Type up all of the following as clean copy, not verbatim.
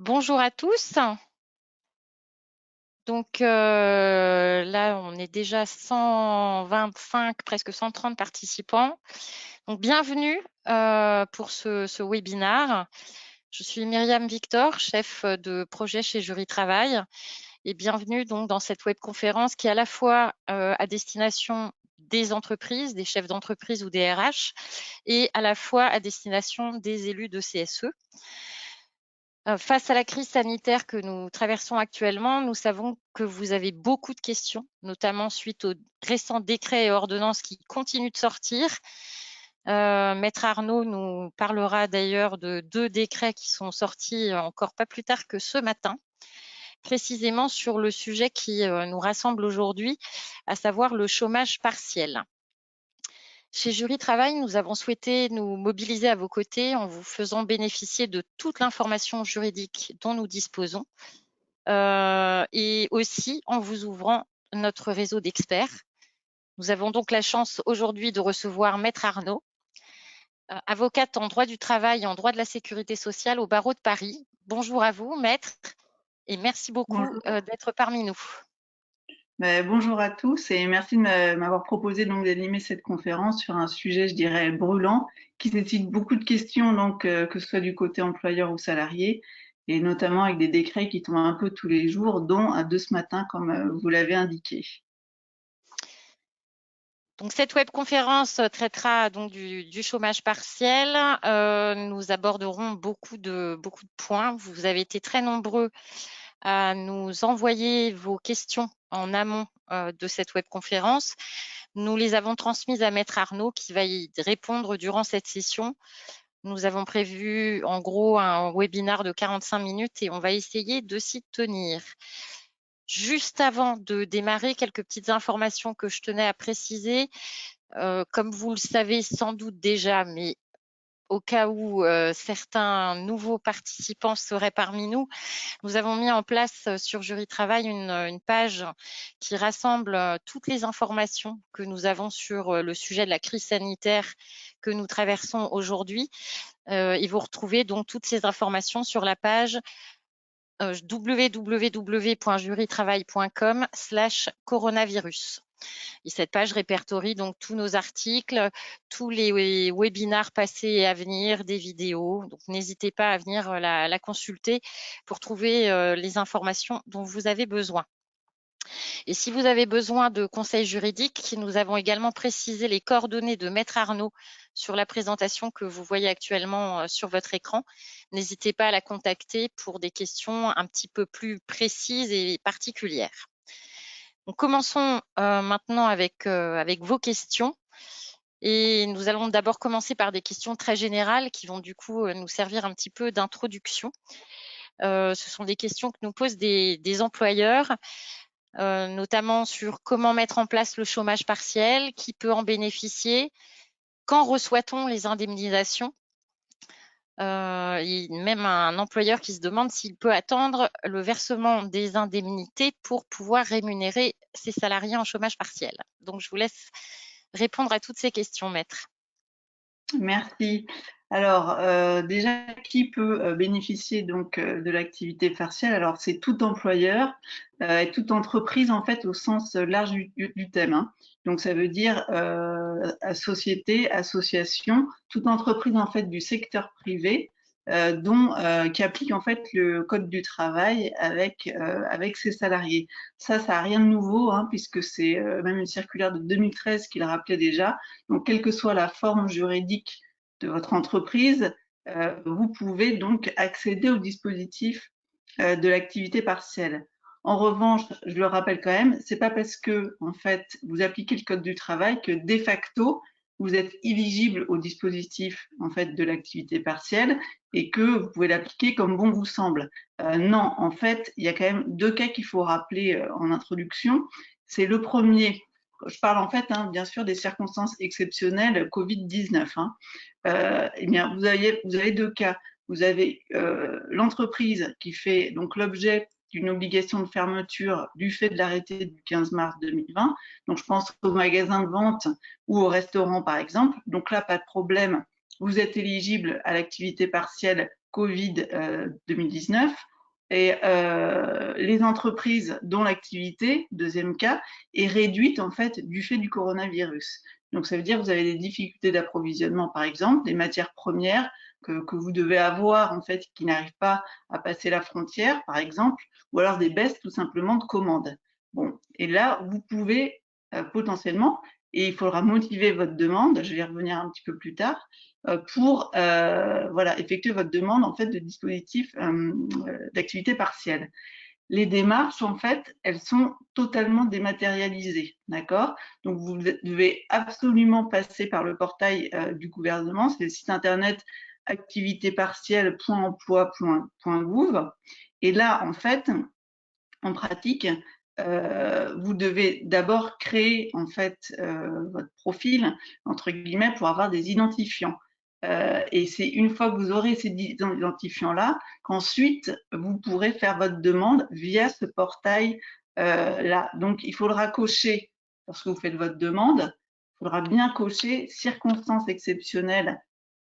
Bonjour à tous. Donc là, on est déjà 125, presque 130 participants. Donc bienvenue pour ce webinaire. Je suis Myriam Victor, chef de projet chez Jury Travail, et bienvenue donc dans cette webconférence qui est à la fois à destination des entreprises, des chefs d'entreprise ou des RH, et à la fois à destination des élus de CSE. Face à la crise sanitaire que nous traversons actuellement, nous savons que vous avez beaucoup de questions, notamment suite aux récents décrets et ordonnances qui continuent de sortir. Maître Arnaud nous parlera d'ailleurs de 2 décrets qui sont sortis encore pas plus tard que ce matin, précisément sur le sujet qui nous rassemble aujourd'hui, à savoir le chômage partiel. Chez Jury Travail, nous avons souhaité nous mobiliser à vos côtés en vous faisant bénéficier de toute l'information juridique dont nous disposons et aussi en vous ouvrant notre réseau d'experts. Nous avons donc la chance aujourd'hui de recevoir Maître Arnaud, avocate en droit du travail et en droit de la sécurité sociale au barreau de Paris. Bonjour à vous, Maître, et merci beaucoup Bonjour. d'être parmi nous. Bonjour à tous et merci de m'avoir proposé donc d'animer cette conférence sur un sujet, je dirais, brûlant, qui suscite beaucoup de questions, donc que ce soit du côté employeur ou salarié, et notamment avec des décrets qui tombent un peu tous les jours, dont un de ce matin, comme vous l'avez indiqué. Donc cette webconférence traitera donc du chômage partiel. Nous aborderons beaucoup de points. Vous avez été très nombreux à nous envoyer vos questions en amont de cette webconférence. Nous les avons transmises à Maître Arnaud qui va y répondre durant cette session. Nous avons prévu en gros un webinaire de 45 minutes et on va essayer de s'y tenir. Juste avant de démarrer, quelques petites informations que je tenais à préciser. Comme vous le savez sans doute déjà, mais au cas où certains nouveaux participants seraient parmi nous, nous avons mis en place sur Jury Travail une page qui rassemble toutes les informations que nous avons sur le sujet de la crise sanitaire que nous traversons aujourd'hui. Et vous retrouvez donc toutes ces informations sur la page www.jurytravail.com/coronavirus. Et cette page répertorie donc tous nos articles, tous les webinaires passés et à venir, des vidéos. Donc n'hésitez pas à venir la consulter pour trouver les informations dont vous avez besoin. Et si vous avez besoin de conseils juridiques, nous avons également précisé les coordonnées de Maître Arnaud sur la présentation que vous voyez actuellement sur votre écran. N'hésitez pas à la contacter pour des questions un petit peu plus précises et particulières. Donc, commençons maintenant avec vos questions. Et nous allons d'abord commencer par des questions très générales qui vont du coup nous servir un petit peu d'introduction. Ce sont des questions que nous posent des employeurs, notamment sur comment mettre en place le chômage partiel, qui peut en bénéficier, quand reçoit-on les indemnisations, et même un employeur qui se demande s'il peut attendre le versement des indemnités pour pouvoir rémunérer ses salariés en chômage partiel. Donc, je vous laisse répondre à toutes ces questions, Maître. Merci. Alors, déjà, qui peut bénéficier donc de l'activité partielle? Alors, c'est tout employeur et toute entreprise, en fait, au sens large du thème, hein. Donc, ça veut dire société, association, toute entreprise, en fait, du secteur privé qui applique, en fait, le code du travail avec ses salariés. Ça n'a rien de nouveau, hein, puisque c'est même une circulaire de 2013 qui le rappelait déjà. Donc, quelle que soit la forme juridique de votre entreprise, vous pouvez donc accéder au dispositif de l'activité partielle. En revanche, je le rappelle quand même, c'est pas parce que en fait vous appliquez le code du travail que de facto vous êtes éligible au dispositif en fait de l'activité partielle et que vous pouvez l'appliquer comme bon vous semble. Non, en fait, il y a quand même 2 cas qu'il faut rappeler en introduction. C'est le premier, je parle en fait, hein, bien sûr, des circonstances exceptionnelles Covid-19. Hein. Eh bien, vous avez 2 cas. Vous avez l'entreprise qui fait donc l'objet d'une obligation de fermeture du fait de l'arrêté du 15 mars 2020. Donc, je pense aux magasins de vente ou aux restaurants, par exemple. Donc là, pas de problème. Vous êtes éligible à l'activité partielle Covid 2019. Et les entreprises dont l'activité, deuxième cas, est réduite en fait du fait du coronavirus. Donc ça veut dire que vous avez des difficultés d'approvisionnement, par exemple, des matières premières que vous devez avoir en fait qui n'arrivent pas à passer la frontière, par exemple, ou alors des baisses tout simplement de commandes. Bon, et là vous pouvez potentiellement, et il faudra motiver votre demande, je vais y revenir un petit peu plus tard, pour voilà, effectuer votre demande en fait de dispositif d'activité partielle. Les démarches, en fait, elles sont totalement dématérialisées, d'accord? Donc, vous devez absolument passer par le portail du gouvernement, c'est le site internet activitépartielle.emploi.gouv. Et là, en fait, en pratique, vous devez d'abord créer en fait votre profil entre guillemets pour avoir des identifiants. Et c'est une fois que vous aurez ces identifiants-là qu'ensuite vous pourrez faire votre demande via ce portail là. Donc il faudra cocher lorsque vous faites votre demande, il faudra bien cocher circonstances exceptionnelles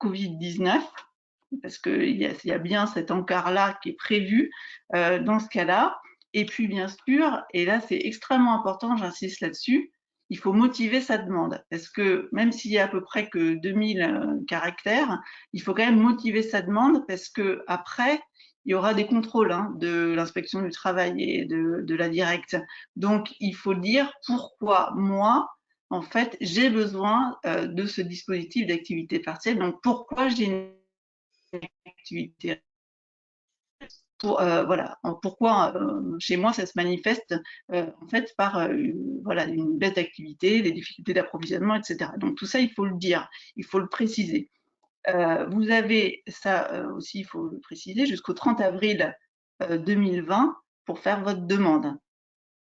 Covid-19 parce qu'il y a bien cet encart-là qui est prévu dans ce cas-là. Et puis, bien sûr, et là, c'est extrêmement important, j'insiste là-dessus, il faut motiver sa demande. Parce que même s'il y a à peu près que 2000 caractères, il faut quand même motiver sa demande parce que après, il y aura des contrôles de l'inspection du travail et de la directe. Donc, il faut dire pourquoi moi, en fait, j'ai besoin de ce dispositif d'activité partielle. Donc, pourquoi j'ai une activité voilà, pourquoi chez moi ça se manifeste en fait par voilà, une baisse d'activité, des difficultés d'approvisionnement, etc. Donc tout ça, il faut le dire, il faut le préciser. Vous avez ça aussi, il faut le préciser, jusqu'au 30 avril 2020 pour faire votre demande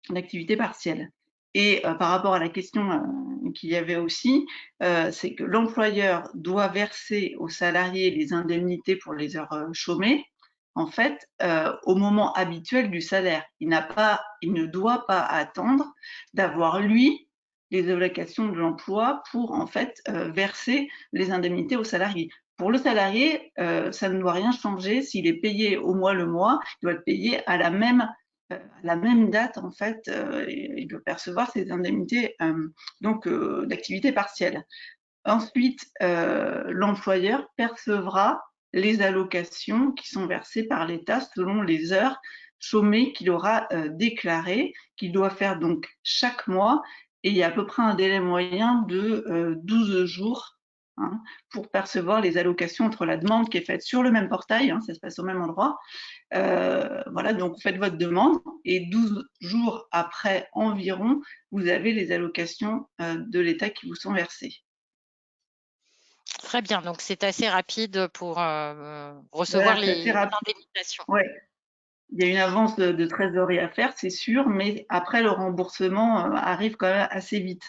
d'activité partielle. Et par rapport à la question qu'il y avait aussi, c'est que l'employeur doit verser aux salariés les indemnités pour les heures chômées, en fait, au moment habituel du salaire. Il ne doit pas attendre d'avoir, lui, les allocations de l'emploi pour, en fait, verser les indemnités aux salariés. Pour le salarié, ça ne doit rien changer. S'il est payé au mois le mois, il doit être payé à la même date, en fait, il doit percevoir ses indemnités donc d'activité partielle. Ensuite, l'employeur percevra les allocations qui sont versées par l'État selon les heures chômées qu'il aura déclarées, qu'il doit faire donc chaque mois. Et il y a à peu près un délai moyen de 12 jours pour percevoir les allocations entre la demande qui est faite sur le même portail, ça se passe au même endroit. Voilà, donc vous faites votre demande et 12 jours après environ, vous avez les allocations de l'État qui vous sont versées. Très bien, donc c'est assez rapide pour recevoir Voilà, c'est assez rapide. indemnisations. Ouais. Il y a une avance de trésorerie à faire, c'est sûr, mais après le remboursement arrive quand même assez vite.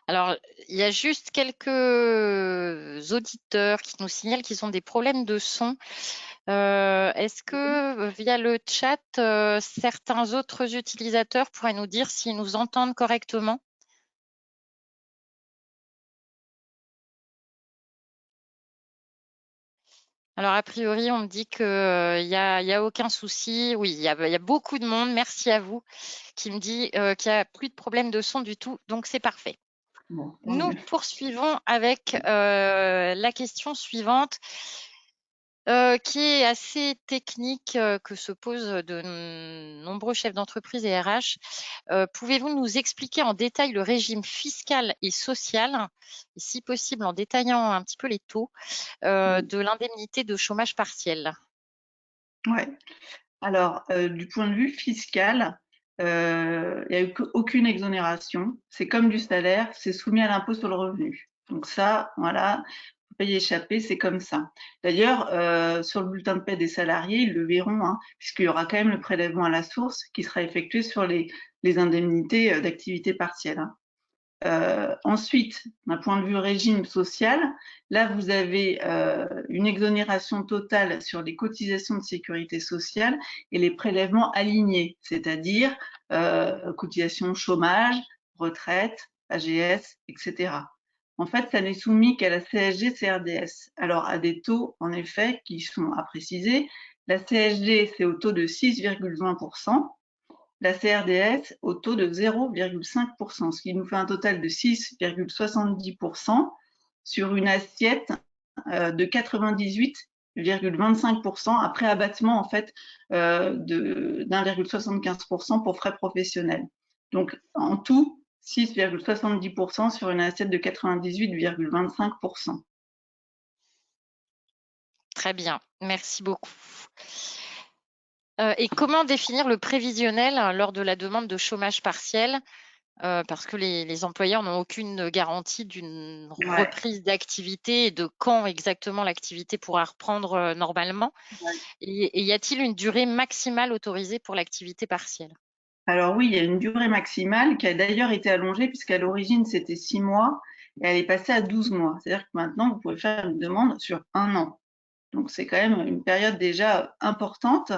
Alors, il y a juste quelques auditeurs qui nous signalent qu'ils ont des problèmes de son. Est-ce que via le chat, certains autres utilisateurs pourraient nous dire s'ils nous entendent correctement? Alors, a priori, on me dit qu'il n'y a aucun souci. Oui, il y a beaucoup de monde, merci à vous, qui me dit qu'il n'y a plus de problème de son du tout, donc c'est parfait. Bon, Nous poursuivons avec la question suivante. Qui est assez technique, que se posent de nombreux chefs d'entreprise et RH. Pouvez-vous nous expliquer en détail le régime fiscal et social, et si possible en détaillant un petit peu les taux, de l'indemnité de chômage partiel? Ouais. Alors, du point de vue fiscal, il n'y a eu aucune exonération. C'est comme du salaire, c'est soumis à l'impôt sur le revenu. Donc ça, voilà, faut pas y échapper, c'est comme ça. D'ailleurs, sur le bulletin de paie des salariés, ils le verront, puisqu'il y aura quand même le prélèvement à la source qui sera effectué sur les indemnités d'activité partielle. Ensuite, d'un point de vue régime social, là, vous avez une exonération totale sur les cotisations de sécurité sociale et les prélèvements alignés, c'est-à-dire cotisations chômage, retraite, AGS, etc. En fait, ça n'est soumis qu'à la CSG-CRDS. Alors, à des taux, en effet, qui sont à préciser, La CSG, c'est au taux de 6,20%. La CRDS au taux de 0,5%, ce qui nous fait un total de 6,70% sur une assiette de 98,25% après abattement en fait d'1,75% pour frais professionnels. Donc en tout, 6,70% sur une assiette de 98,25%. Très bien, merci beaucoup. Et comment définir le prévisionnel lors de la demande de chômage partiel? Parce que les employeurs n'ont aucune garantie d'une reprise d'activité et de quand exactement l'activité pourra reprendre normalement. Ouais. Et y a-t-il une durée maximale autorisée pour l'activité partielle? Alors oui, il y a une durée maximale qui a d'ailleurs été allongée puisqu'à l'origine c'était 6 mois et elle est passée à 12 mois. C'est-à-dire que maintenant vous pouvez faire une demande sur 1 an. Donc c'est quand même une période déjà importante.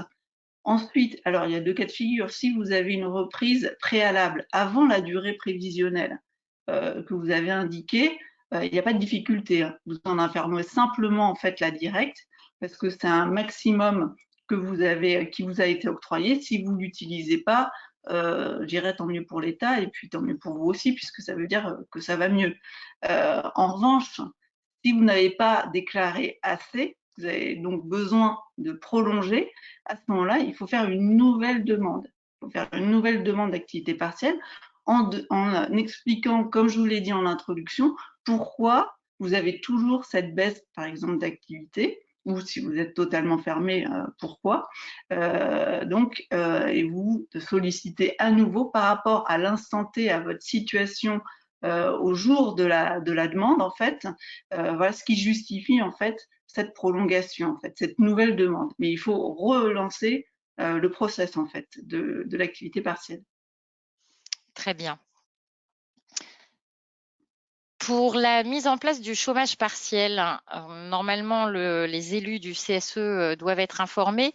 Ensuite, alors il y a deux cas de figure. Si vous avez une reprise préalable avant la durée prévisionnelle que vous avez indiquée, il n'y a pas de difficulté, hein. Vous en informez simplement en fait la directe parce que c'est un maximum que vous avez, qui vous a été octroyé. Si vous l'utilisez pas, je dirais tant mieux pour l'État et puis tant mieux pour vous aussi puisque ça veut dire que ça va mieux. En revanche, si vous n'avez pas déclaré assez, vous avez donc besoin de prolonger, à ce moment-là, il faut faire une nouvelle demande. Il faut faire une nouvelle demande d'activité partielle en expliquant, comme je vous l'ai dit en introduction, pourquoi vous avez toujours cette baisse, par exemple, d'activité, ou si vous êtes totalement fermé, pourquoi. Et vous sollicitez à nouveau par rapport à l'instant T, à votre situation au jour de la demande, en fait, voilà ce qui justifie en fait cette prolongation, en fait, cette nouvelle demande. Mais il faut relancer le process en fait de l'activité partielle. Très bien. Pour la mise en place du chômage partiel, normalement, les élus du CSE doivent être informés.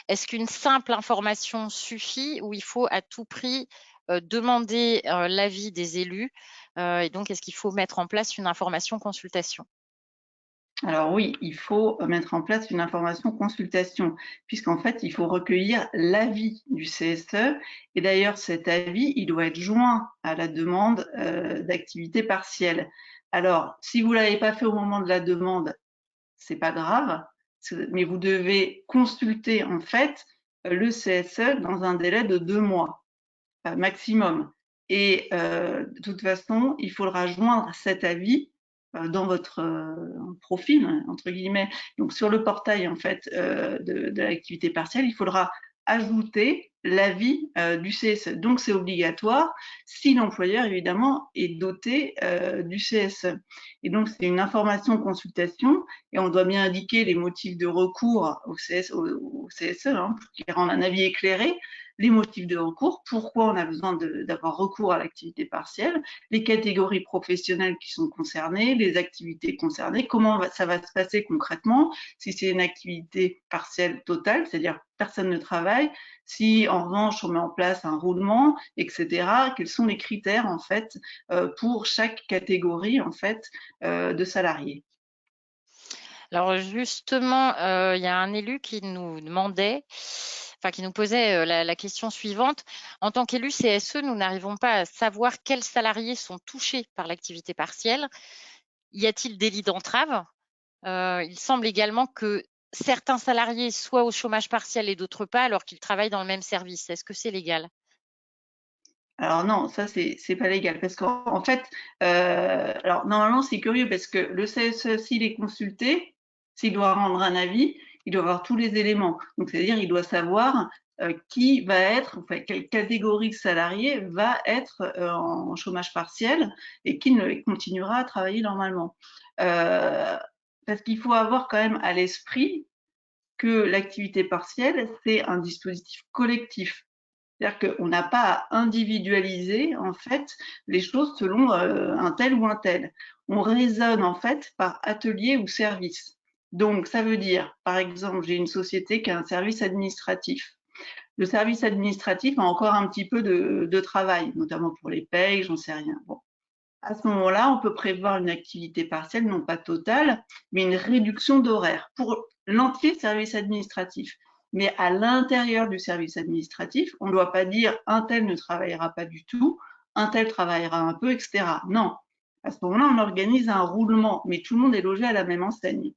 Est-ce qu'une simple information suffit ou il faut à tout prix demander l'avis des élus? Et donc, est-ce qu'il faut mettre en place une information consultation? Alors oui, il faut mettre en place une information consultation, puisqu'en fait, il faut recueillir l'avis du CSE. Et d'ailleurs, cet avis, il doit être joint à la demande d'activité partielle. Alors, si vous l'avez pas fait au moment de la demande, c'est pas grave, mais vous devez consulter en fait le CSE dans un délai de 2 mois maximum. Et de toute façon, il faudra joindre cet avis dans votre profil, entre guillemets. Donc sur le portail en fait de l'activité partielle, il faudra ajouter l'avis du CSE. Donc c'est obligatoire si l'employeur évidemment est doté du CSE. Et donc c'est une information consultation et on doit bien indiquer les motifs de recours au CSE hein, pour qu'il rende un avis éclairé, les motifs de recours, pourquoi on a besoin d'avoir recours à l'activité partielle, les catégories professionnelles qui sont concernées, les activités concernées, comment ça va se passer concrètement, si c'est une activité partielle totale, c'est-à-dire personne ne travaille, si en revanche on met en place un roulement, etc. Quels sont les critères en fait pour chaque catégorie en fait de salariés. Alors justement, il y a un élu qui nous demandait, enfin qui nous posait la question suivante. En tant qu'élu CSE, nous n'arrivons pas à savoir quels salariés sont touchés par l'activité partielle. Y a-t-il délit d'entrave? Il semble également que certains salariés soient au chômage partiel et d'autres pas, alors qu'ils travaillent dans le même service. Est-ce que c'est légal? Alors non, ça c'est pas légal parce qu'en fait, alors normalement c'est curieux parce que le CSE s'il est consulté, s'il doit rendre un avis, il doit avoir tous les éléments. Donc c'est-à-dire il doit savoir qui va être, enfin quelle catégorie de salariés va être en chômage partiel et qui ne continuera à travailler normalement. Parce qu'il faut avoir quand même à l'esprit que l'activité partielle c'est un dispositif collectif. C'est-à-dire qu'on n'a pas à individualiser en fait les choses selon un tel ou un tel. On raisonne en fait par atelier ou service. Donc ça veut dire, par exemple, j'ai une société qui a un service administratif. Le service administratif a encore un petit peu de travail, notamment pour les payes, j'en sais rien. Bon. À ce moment-là, on peut prévoir une activité partielle, non pas totale, mais une réduction d'horaire pour l'entier service administratif. Mais à l'intérieur du service administratif, on ne doit pas dire un tel ne travaillera pas du tout, un tel travaillera un peu, etc. Non. À ce moment-là, on organise un roulement, mais tout le monde est logé à la même enseigne.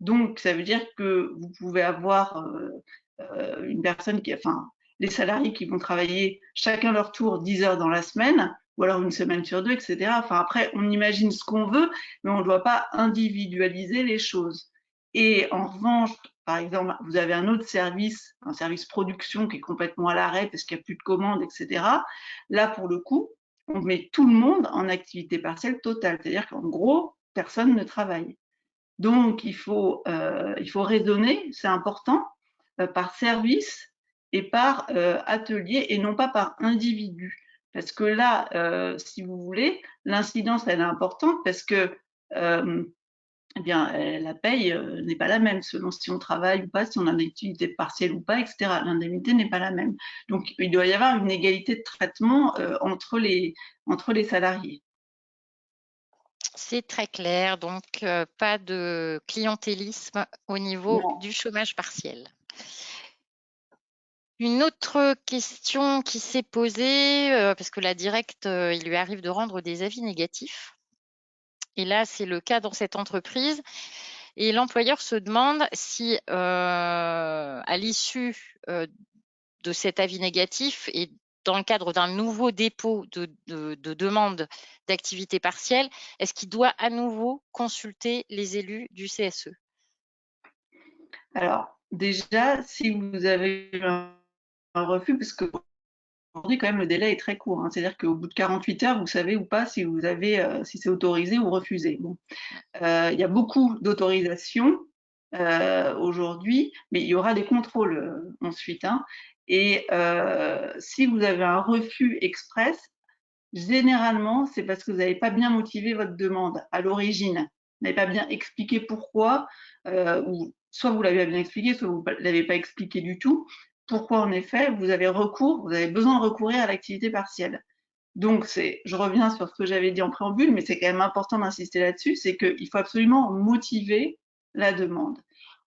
Donc, ça veut dire que vous pouvez avoir une personne enfin, les salariés qui vont travailler chacun leur tour 10 heures dans la semaine, ou alors une semaine sur deux, etc. Enfin, après, on imagine ce qu'on veut, mais on ne doit pas individualiser les choses. Et en revanche, par exemple, vous avez un autre service, un service production qui est complètement à l'arrêt parce qu'il n'y a plus de commandes, etc. Là, pour le coup, on met tout le monde en activité partielle totale. C'est-à-dire qu'en gros, personne ne travaille. Donc, il faut raisonner, c'est important, par service et par atelier et non pas par individu. Parce que là, si vous voulez, l'incidence, elle est importante parce que eh bien, la paye n'est pas la même selon si on travaille ou pas, si on a une activité partielle ou pas, etc. L'indemnité n'est pas la même. Donc, il doit y avoir une égalité de traitement entre les salariés. C'est très clair, donc pas de clientélisme au niveau Non. du chômage partiel. Une autre question qui s'est posée, parce que la directe, il lui arrive de rendre des avis négatifs. Et là, c'est le cas dans cette entreprise. Et l'employeur se demande si, à l'issue de cet avis négatif et dans le cadre d'un nouveau dépôt de demande d'activité partielle, est-ce qu'il doit à nouveau consulter les élus du CSE? Alors, déjà, si vous avez un refus, parce que aujourd'hui, quand même, le délai est très court, hein. C'est-à-dire qu'au bout de 48 heures, vous savez ou pas si vous avez, si c'est autorisé ou refusé. Bon, il y a beaucoup d'autorisations aujourd'hui, mais il y aura des contrôles ensuite, hein. Et si vous avez un refus express, généralement, c'est parce que vous n'avez pas bien motivé votre demande à l'origine. Vous n'avez pas bien expliqué pourquoi, ou soit vous l'avez bien expliqué, soit vous ne l'avez pas expliqué du tout. Pourquoi, en effet, vous avez besoin de recourir à l'activité partielle. Donc, je reviens sur ce que j'avais dit en préambule, mais c'est quand même important d'insister là-dessus, c'est qu'il faut absolument motiver la demande.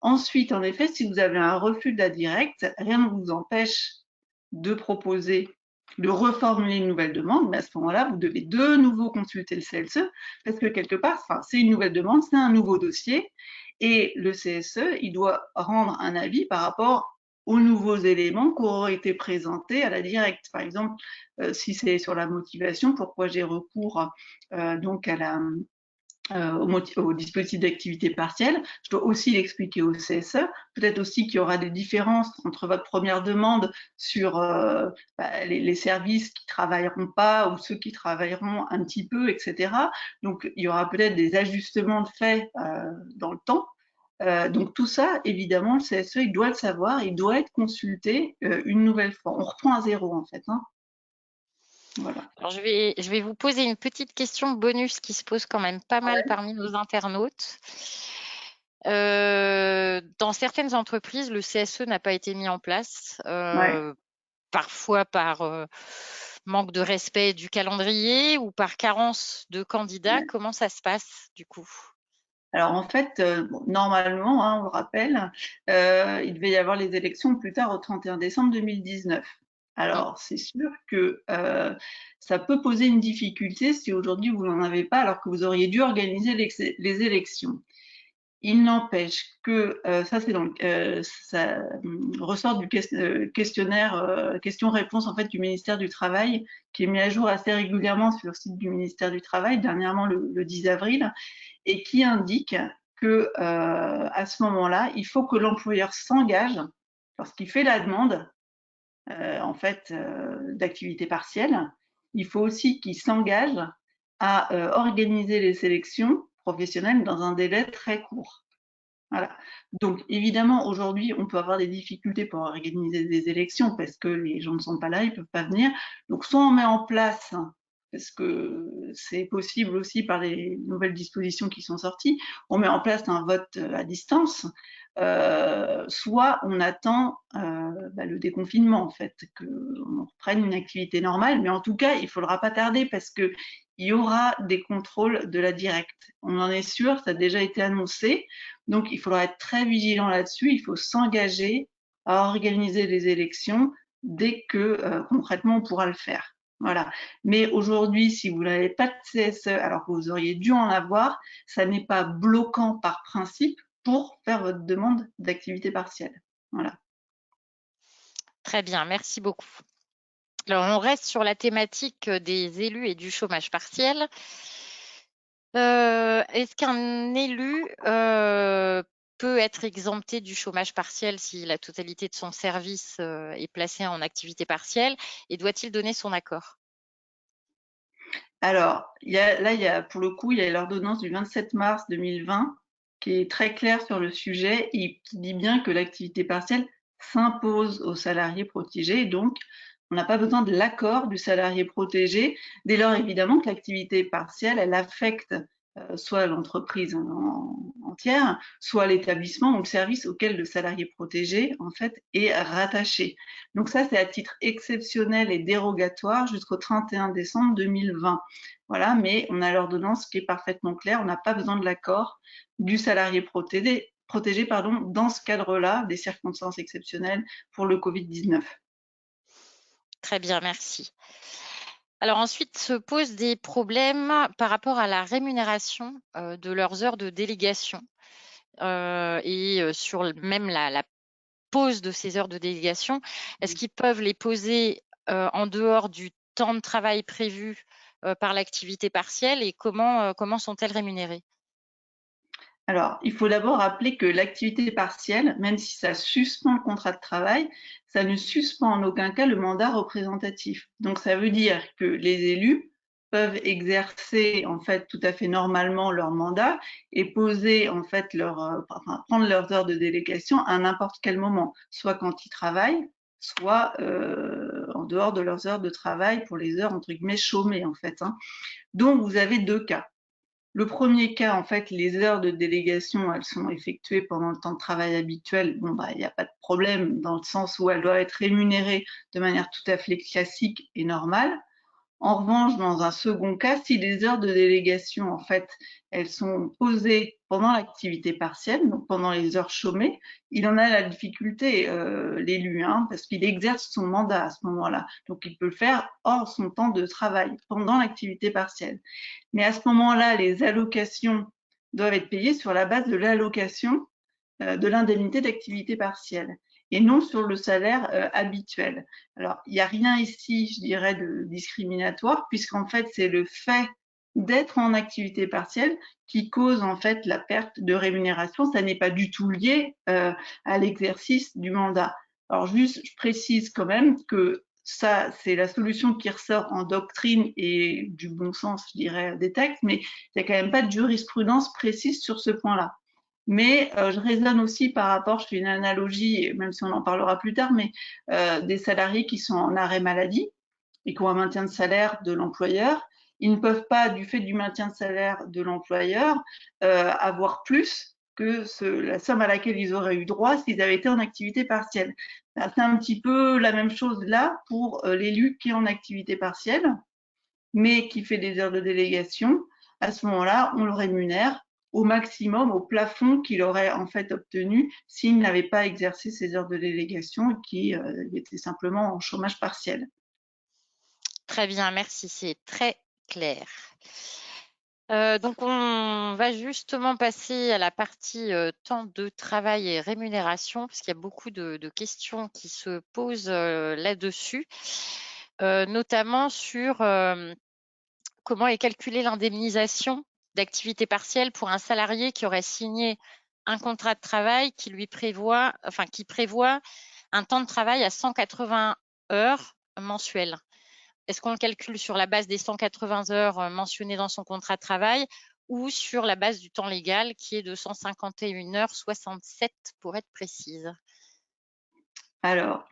Ensuite, en effet, si vous avez un refus de la directe, rien ne vous empêche de proposer, de reformuler une nouvelle demande, mais à ce moment-là, vous devez de nouveau consulter le CSE, parce que quelque part, c'est une nouvelle demande, c'est un nouveau dossier, et le CSE, il doit rendre un avis par rapport aux nouveaux éléments qui auront été présentés à la directe. Par exemple, si c'est sur la motivation, pourquoi j'ai recours donc au dispositif d'activité partielle, je dois aussi l'expliquer au CSE. Peut-être aussi qu'il y aura des différences entre votre première demande sur les services qui travailleront pas ou ceux qui travailleront un petit peu, etc. Donc, il y aura peut-être des ajustements de fait dans le temps. Donc tout ça, évidemment, le CSE, il doit le savoir, il doit être consulté une nouvelle fois. On reprend à zéro, en fait, hein. Voilà. Alors, je vais vous poser une petite question bonus qui se pose quand même pas mal parmi nos internautes. Dans certaines entreprises, le CSE n'a pas été mis en place, Ouais. parfois par manque de respect du calendrier ou par carence de candidats. Ouais. Comment ça se passe du coup? Alors en fait, normalement, hein, on le rappelle, il devait y avoir les élections plus tard au 31 décembre 2019. Mm. Alors c'est sûr que ça peut poser une difficulté si aujourd'hui vous n'en avez pas alors que vous auriez dû organiser les élections. Il n'empêche que ça, ça ressort du questionnaire questions-réponses en fait du ministère du Travail, qui est mis à jour assez régulièrement sur le site du ministère du Travail, dernièrement le 10 avril, et qui indique que à ce moment-là, il faut que l'employeur s'engage lorsqu'il fait la demande en fait d'activité partielle. Il faut aussi qu'il s'engage à organiser les sélections professionnelles dans un délai très court. Voilà. Donc évidemment, aujourd'hui, on peut avoir des difficultés pour organiser des élections parce que les gens ne sont pas là, ils ne peuvent pas venir. Donc soit on met en place, parce que c'est possible aussi par les nouvelles dispositions qui sont sorties, on met en place un vote à distance, soit on attend le déconfinement, en fait, qu'on reprenne une activité normale. Mais en tout cas, il ne faudra pas tarder parce que il y aura des contrôles de la directe. On en est sûr, ça a déjà été annoncé. Donc, il faudra être très vigilant là-dessus. Il faut s'engager à organiser les élections dès que concrètement on pourra le faire. Voilà. Mais aujourd'hui, si vous n'avez pas de CSE alors que vous auriez dû en avoir, ça n'est pas bloquant par principe pour faire votre demande d'activité partielle. Voilà. Très bien, merci beaucoup. Alors, on reste sur la thématique des élus et du chômage partiel. Est-ce qu'un élu peut être exempté du chômage partiel si la totalité de son service est placée en activité partielle, et doit-il donner son accord? Alors, pour le coup, il y a l'ordonnance du 27 mars 2020 qui est très claire sur le sujet et qui dit bien que l'activité partielle s'impose aux salariés protégés. Donc, on n'a pas besoin de l'accord du salarié protégé, dès lors évidemment que l'activité partielle, elle affecte soit l'entreprise entière, soit l'établissement ou le service auquel le salarié protégé en fait est rattaché. Donc ça, c'est à titre exceptionnel et dérogatoire jusqu'au 31 décembre 2020. Voilà, mais on a l'ordonnance qui est parfaitement claire, on n'a pas besoin de l'accord du salarié protégé dans ce cadre-là, des circonstances exceptionnelles pour le Covid-19. Très bien, merci. Alors ensuite se posent des problèmes par rapport à la rémunération de leurs heures de délégation et sur même la pause de ces heures de délégation. Est-ce qu'ils peuvent les poser en dehors du temps de travail prévu par l'activité partielle, et comment sont-elles rémunérées? Alors, il faut d'abord rappeler que l'activité partielle, même si ça suspend le contrat de travail, ça ne suspend en aucun cas le mandat représentatif. Donc, ça veut dire que les élus peuvent exercer en fait tout à fait normalement leur mandat et poser en fait prendre leurs heures de délégation à n'importe quel moment, soit quand ils travaillent, soit en dehors de leurs heures de travail pour les heures entre guillemets chômées en fait. Donc, vous avez deux cas. Le premier cas, en fait, les heures de délégation, elles sont effectuées pendant le temps de travail habituel. Bon, bah, il n'y a pas de problème dans le sens où elles doivent être rémunérées de manière tout à fait classique et normale. En revanche, dans un second cas, si les heures de délégation, en fait, elles sont posées pendant l'activité partielle, donc pendant les heures chômées, il en a la difficulté, l'élu, parce qu'il exerce son mandat à ce moment-là. Donc, il peut le faire hors son temps de travail, pendant l'activité partielle. Mais à ce moment-là, les allocations doivent être payées sur la base de l'allocation de l'indemnité d'activité partielle et non sur le salaire habituel. Alors, il n'y a rien ici, je dirais, de discriminatoire, puisqu'en fait, c'est le fait d'être en activité partielle qui cause en fait la perte de rémunération. Ça n'est pas du tout lié à l'exercice du mandat. Alors, juste, je précise quand même que ça, c'est la solution qui ressort en doctrine et du bon sens, je dirais, des textes, mais il n'y a quand même pas de jurisprudence précise sur ce point-là. Mais je raisonne aussi par rapport, je fais une analogie, même si on en parlera plus tard, mais des salariés qui sont en arrêt maladie et qui ont un maintien de salaire de l'employeur. Ils ne peuvent pas, du fait du maintien de salaire de l'employeur, avoir plus que la somme à laquelle ils auraient eu droit s'ils avaient été en activité partielle. C'est un petit peu la même chose là pour l'élu qui est en activité partielle, mais qui fait des heures de délégation. À ce moment-là, on le rémunère au maximum, au plafond qu'il aurait en fait obtenu s'il n'avait pas exercé ses heures de délégation et qui était simplement en chômage partiel. Très bien, merci, c'est très clair. Donc on va justement passer à la partie temps de travail et rémunération, parce qu'il y a beaucoup de questions qui se posent là-dessus, notamment sur comment est calculée l'indemnisation d'activité partielle pour un salarié qui aurait signé un contrat de travail qui prévoit un temps de travail à 180 heures mensuelles. Est-ce qu'on le calcule sur la base des 180 heures mentionnées dans son contrat de travail, ou sur la base du temps légal qui est de 151 heures 67 pour être précise? Alors,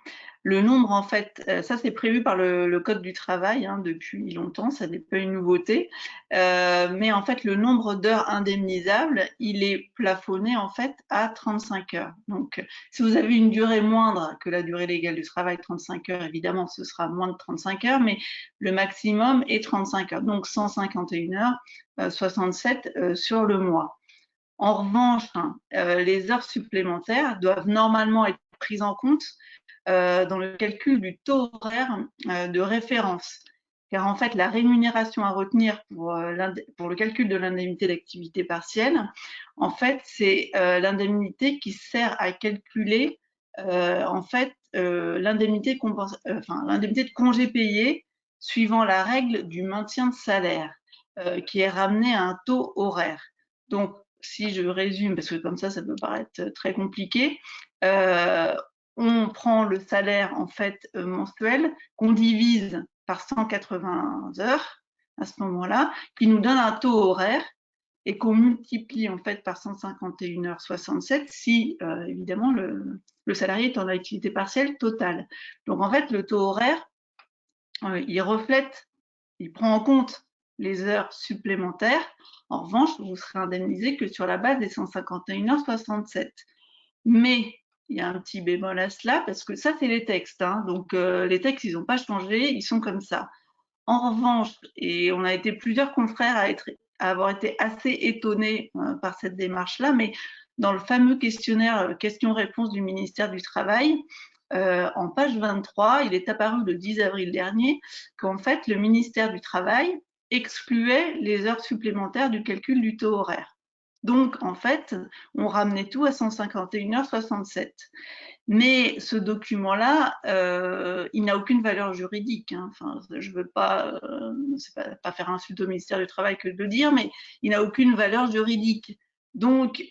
le nombre, en fait, ça c'est prévu par le Code du travail depuis longtemps, ça n'est pas une nouveauté. Mais en fait, le nombre d'heures indemnisables, il est plafonné en fait à 35 heures. Donc, si vous avez une durée moindre que la durée légale du travail, 35 heures, évidemment, ce sera moins de 35 heures, mais le maximum est 35 heures. Donc, 151 heures, 67 sur le mois. En revanche, les heures supplémentaires doivent normalement être prise en compte dans le calcul du taux horaire de référence. Car en fait, la rémunération à retenir pour le calcul de l'indemnité d'activité partielle, en fait, c'est l'indemnité qui sert à calculer en fait l'indemnité de congé payé suivant la règle du maintien de salaire, qui est ramenée à un taux horaire. Donc, si je résume, parce que comme ça peut paraître très compliqué, on prend le salaire en fait mensuel qu'on divise par 180 heures à ce moment-là, qui nous donne un taux horaire et qu'on multiplie en fait par 151,67 h si évidemment le salarié est en activité partielle totale. Donc en fait le taux horaire, il prend en compte les heures supplémentaires. En revanche, vous serez indemnisé que sur la base des 151,67 h. Mais il y a un petit bémol à cela, parce que ça, c'est les textes. Hein. Donc, les textes, ils n'ont pas changé, ils sont comme ça. En revanche, et on a été plusieurs confrères à avoir été assez étonnés par cette démarche-là, mais dans le fameux questionnaire questions-réponses du ministère du Travail, en page 23, il est apparu le 10 avril dernier qu'en fait, le ministère du Travail excluait les heures supplémentaires du calcul du taux horaire. Donc, en fait, on ramenait tout à 151,67 h. Mais ce document-là, il n'a aucune valeur juridique. Hein. Enfin, je ne veux pas, pas faire insulte au ministère du Travail que de le dire, mais il n'a aucune valeur juridique. Donc,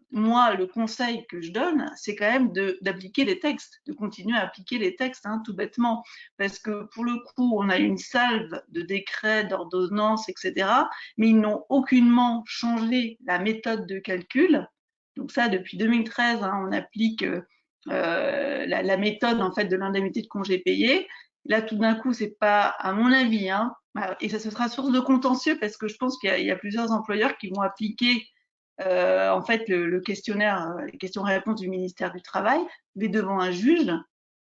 moi, le conseil que je donne, c'est quand même d'appliquer les textes, de continuer à appliquer les textes, hein, tout bêtement. Parce que pour le coup, on a une salve de décrets, d'ordonnances, etc. Mais ils n'ont aucunement changé la méthode de calcul. Donc ça, depuis 2013, hein, on applique la méthode en fait de l'indemnité de congé payé. Là, tout d'un coup, c'est pas, à mon avis, hein, et ça se sera source de contentieux parce que je pense qu'il y a plusieurs employeurs qui vont appliquer en fait le questionnaire, les questions-réponses du ministère du Travail, mais devant un juge.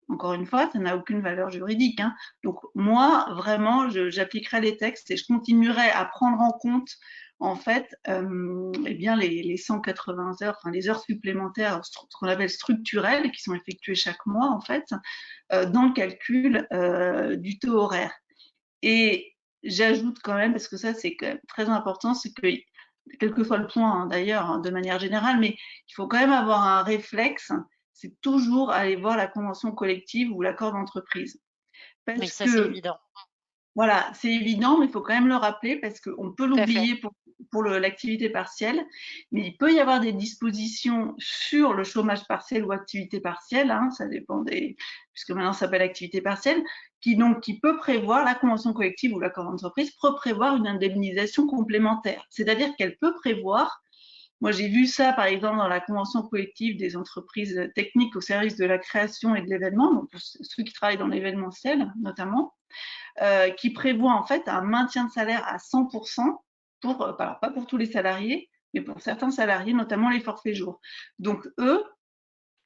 Encore une fois, ça n'a aucune valeur juridique. Hein. Donc moi, vraiment, j'appliquerai les textes et je continuerai à prendre en compte en fait eh bien les 180 heures, enfin les heures supplémentaires, ce qu'on appelle structurelles, qui sont effectuées chaque mois en fait, dans le calcul du taux horaire. Et j'ajoute quand même, parce que ça c'est quand même très important, c'est que quel que soit le point hein, d'ailleurs, hein, de manière générale, mais il faut quand même avoir un réflexe, c'est toujours aller voir la convention collective ou l'accord d'entreprise. Oui, Parce ça c'est que, évident. voilà, c'est évident, mais il faut quand même le rappeler parce qu'on peut Tout à fait. l'oublier pour l'activité partielle, mais il peut y avoir des dispositions sur le chômage partiel ou activité partielle, hein, ça dépend puisque maintenant ça s'appelle activité partielle, qui peut prévoir, la convention collective ou l'accord d'entreprise peut prévoir une indemnisation complémentaire. C'est-à-dire qu'elle peut prévoir, moi j'ai vu ça par exemple dans la convention collective des entreprises techniques au service de la création et de l'événement, donc pour ceux qui travaillent dans l'événementiel notamment, qui prévoit en fait un maintien de salaire à 100%, alors pas pour tous les salariés, mais pour certains salariés, notamment les forfaits jours. Donc eux,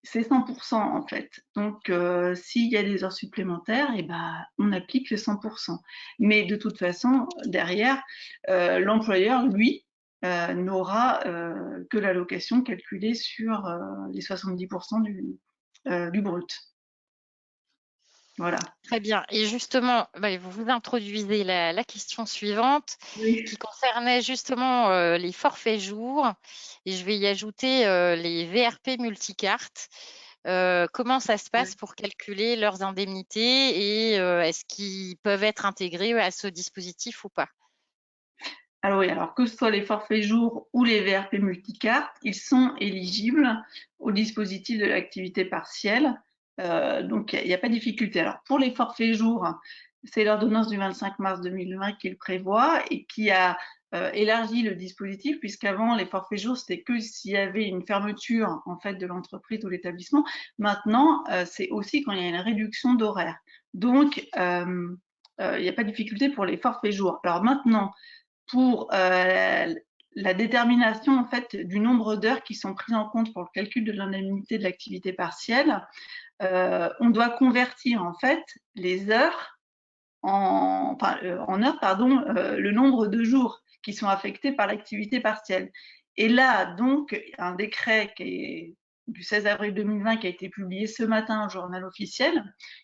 c'est 100% en fait. Donc s'il y a des heures supplémentaires, eh ben, on applique le 100%. Mais de toute façon, derrière, l'employeur, lui, n'aura que l'allocation calculée sur les 70% du brut. Voilà. Très bien. Et justement, vous introduisez la question suivante Oui. qui concernait justement les forfaits jours. Et je vais y ajouter les VRP multicartes. Comment ça se passe pour calculer leurs indemnités et est-ce qu'ils peuvent être intégrés à ce dispositif ou pas? Alors oui, alors que ce soit les forfaits jours ou les VRP multicartes, ils sont éligibles au dispositif de l'activité partielle. Donc, il n'y a pas de difficulté. Alors, pour les forfaits jours, c'est l'ordonnance du 25 mars 2020 qui le prévoit et qui a élargi le dispositif, puisqu'avant, les forfaits jours, c'était que s'il y avait une fermeture en fait de l'entreprise ou l'établissement. Maintenant, c'est aussi quand il y a une réduction d'horaire. Donc, il n'y a pas de difficulté pour les forfaits jours. Alors maintenant, pour la détermination en fait du nombre d'heures qui sont prises en compte pour le calcul de l'indemnité de l'activité partielle, on doit convertir en fait les heures en heures, le nombre de jours qui sont affectés par l'activité partielle. Et là, donc, un décret qui est du 16 avril 2020 qui a été publié ce matin au journal officiel,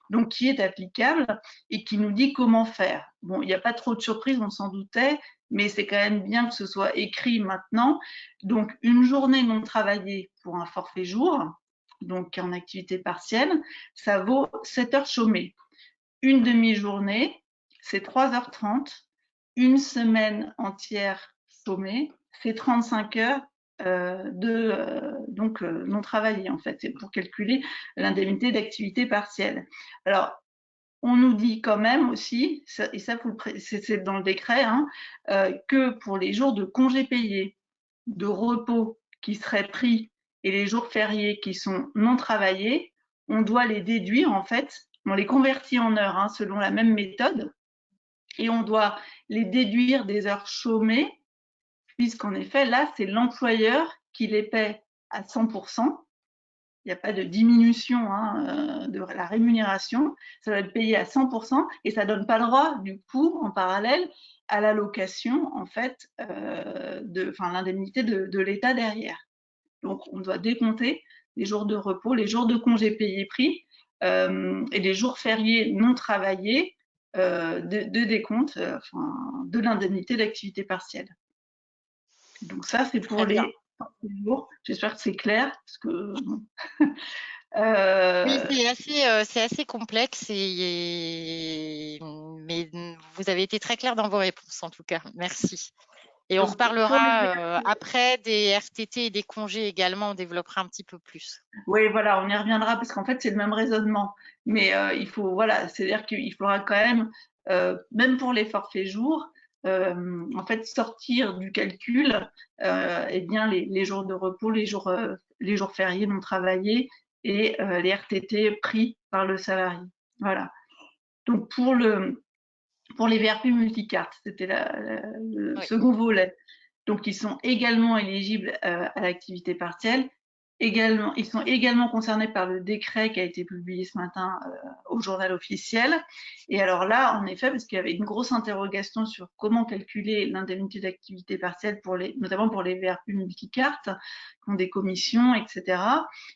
donc qui est applicable et qui nous dit comment faire. Bon, il n'y a pas trop de surprises, on s'en doutait, mais c'est quand même bien que ce soit écrit maintenant. Donc, une journée non travaillée pour un forfait jour, donc en activité partielle, ça vaut 7 heures chômées. Une demi-journée, c'est 3h30. Une semaine entière chômée, c'est 35 heures non travaillées, en fait. C'est pour calculer l'indemnité d'activité partielle. Alors, on nous dit quand même aussi, et ça c'est dans le décret, hein, que pour les jours de congés payés, de repos qui seraient pris et les jours fériés qui sont non travaillés, on doit les déduire en fait, on les convertit en heures hein, selon la même méthode et on doit les déduire des heures chômées puisqu'en effet là c'est l'employeur qui les paie à 100%. Il n'y a pas de diminution hein, de la rémunération, ça doit être payé à 100% et ça ne donne pas le droit du coup en parallèle à l'allocation en fait l'indemnité de l'État derrière. Donc on doit décompter les jours de repos, les jours de congés payés pris et les jours fériés non travaillés de décompte de l'indemnité d'activité partielle. Donc ça c'est pour les jours. J'espère que c'est clair parce que Oui, c'est assez complexe, mais vous avez été très clair dans vos réponses en tout cas. Merci. Et on reparlera après des RTT et des congés également, on développera un petit peu plus. Oui, voilà, on y reviendra parce qu'en fait, c'est le même raisonnement. Mais il faut, voilà, c'est-à-dire qu'il faudra quand même pour les forfaits jours, en fait, sortir du calcul eh bien, les jours de repos, les jours fériés non travaillés et les RTT pris par le salarié. Voilà. Donc, pour les VRP multicartes, c'était le second volet. Donc, ils sont également éligibles à l'activité partielle. Ils sont également concernés par le décret qui a été publié ce matin au journal officiel. Et alors là, en effet, parce qu'il y avait une grosse interrogation sur comment calculer l'indemnité d'activité partielle, notamment pour les VRP multicartes, qui ont des commissions, etc.